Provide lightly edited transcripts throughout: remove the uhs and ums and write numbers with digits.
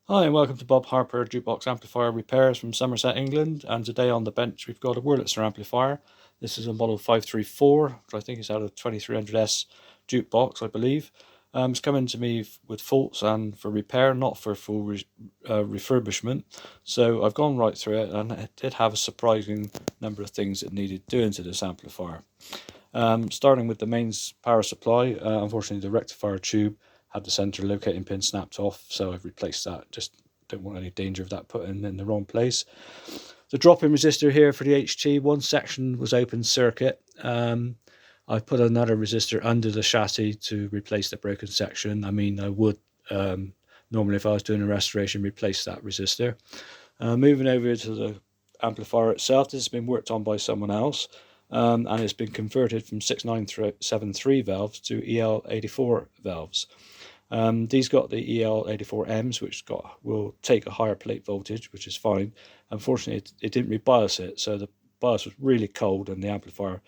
Hi and welcome to Bob Harper Jukebox Amplifier Repairs from Somerset, England. And today on the bench we've got a Wurlitzer amplifier. This is a model 534, which I think is out of 2300S jukebox, I believe. It's coming to me with faults and for repair, not for full refurbishment. So I've gone right through it, and it did have a surprising number of things that needed doing to this amplifier. Starting with the mains power supply, unfortunately the rectifier tube had the center locating pin snapped off, so I've replaced that. Just don't want any danger of that putting in the wrong place. The drop-in resistor here for the HT, one section was open circuit. I put another resistor under the chassis to replace the broken section. I mean, I would normally, if I was doing a restoration, replace that resistor. Moving over to the amplifier itself, this has been worked on by someone else. And it's been converted from 6973 valves to EL84 valves. These got the EL84Ms, which will take a higher plate voltage, which is fine. Unfortunately, it didn't rebias it, so the bias was really cold, and the amplifier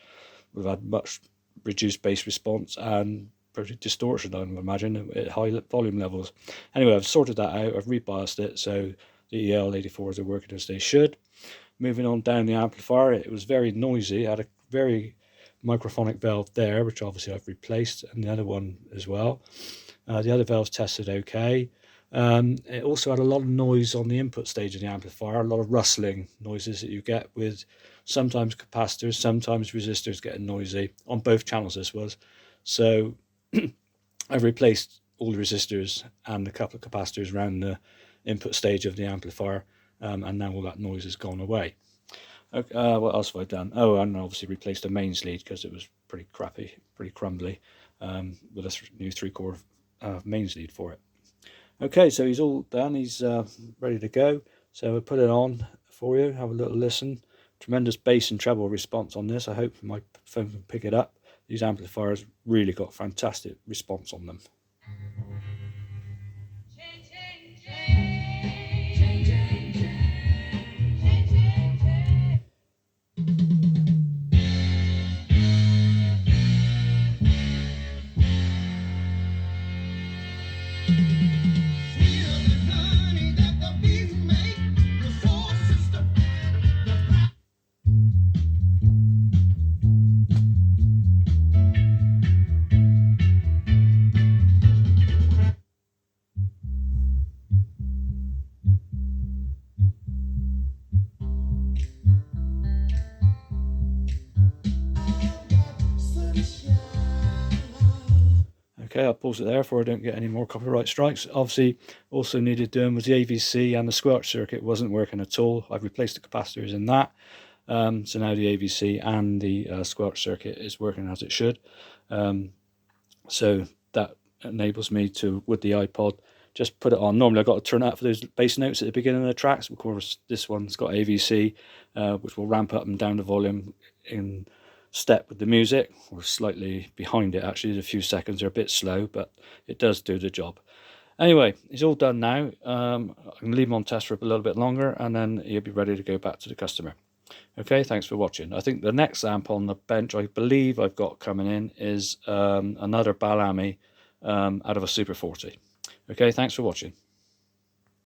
would have had much reduced bass response and pretty distortion, I would imagine, at high volume levels. Anyway, I've sorted that out. I've rebiased it, so the EL84s are working as they should. Moving on down the amplifier, it was very noisy. It had a very microphonic valve there, which obviously I've replaced, and the other one as well. The other valves tested okay. It also had a lot of noise on the input stage of the amplifier, a lot of rustling noises that you get with sometimes capacitors, sometimes resistors getting noisy. On both channels this was. So I've replaced all the resistors and a couple of capacitors around the input stage of the amplifier, and now all that noise has gone away. Okay, what else have I done? Oh, and obviously replaced the mains lead because it was pretty crappy, pretty crumbly, with a new 3-core mains lead for it. Okay, so he's all done. He's ready to go. So we'll put it on for you. Have a little listen. Tremendous bass and treble response on this. I hope my phone can pick it up. These amplifiers really got fantastic response on them. Okay, I'll pause it there before I don't get any more copyright strikes. Obviously, also needed doing was the AVC and the squelch circuit wasn't working at all. I've replaced the capacitors in that. So now the AVC and the squelch circuit is working as it should. So that enables me to, with the iPod, just put it on. Normally I've got to turn it up for those bass notes at the beginning of the tracks. Of course, this one's got AVC, which will ramp up and down the volume in step with the music, or slightly behind it actually. There's a few seconds are a bit slow, but it does do the job. Anyway, it's all done now. I can leave him on test for a little bit longer, and then he'll be ready to go back to the customer. Okay, thanks for watching. I think the next amp on the bench I believe I've got coming in is another Balami out of a Super 40. Okay, thanks for watching.